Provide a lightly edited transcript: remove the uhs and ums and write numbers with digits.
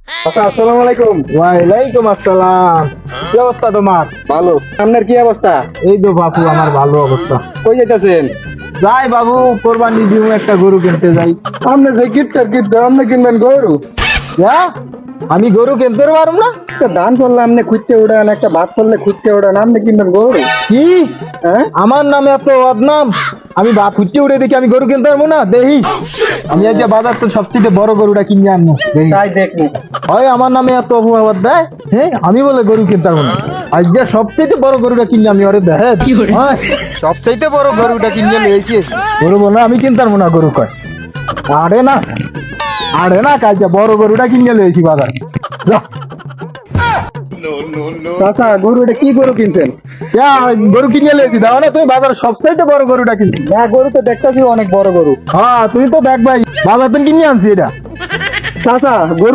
আসসালামু আলাইকুম। ওয়ালাইকুম আসসালাম। কি অবস্থা তোমার? ভালো। আপনার কি অবস্থা? এই তো বাপু, আমার ভালো অবস্থা। কই যাইতেছেন? যাই বাবু, কোরবানি দিব, একটা গরু কিনতে যাই। আপনি যে গিফট আপনি কিনবেন গরু? যা, আমি গরু কিনতে পারবো না? একটা ধান করলে আপনি খুঁজতে উড়ান, একটা ভাত করলে খুঁজতে উড়ান, আপনি কিনবেন গরু? কি হ্যাঁ, আমার নামে এত বদনাম? আমি বাপ ফুটে উঠে দেখি আমি গরু কিনতে পারবো না? দেখিস, আমি আজ যে বাজার তো সবচেয়ে বড় গরুটা কিনে আনবো। দেখিস। তাই দেখুন। হয় আমার নামে এত অপবাদ দেয়, হ্যাঁ আমি বলে গরু কিনতে পারবো না। আজ যে সবচেয়ে বড় গরুটা কিনে আমি ওরে দেখ, সবচেয়ে বড় গরুটা কিনে লইছি। গরু বলে আমি কিনতে পারবো না, গরু কয় আরে না, আরে না, কাজ যে বড় গরুটা কিনে লইছি বাজার। যা। চাচা, গরু এটা কি গরু কিনছেন? ইয়া, গরু কিনে লইছি, দাও না তুমি বাজার সবচেয়ে বড় গরুটা কিনছি। না, গরু তো দেখতেছি অনেক বড় গরু। হ্যাঁ তুমি তো দেখ ভাই, বাজার তো কিনে আনছি এটা। চাচা, গরু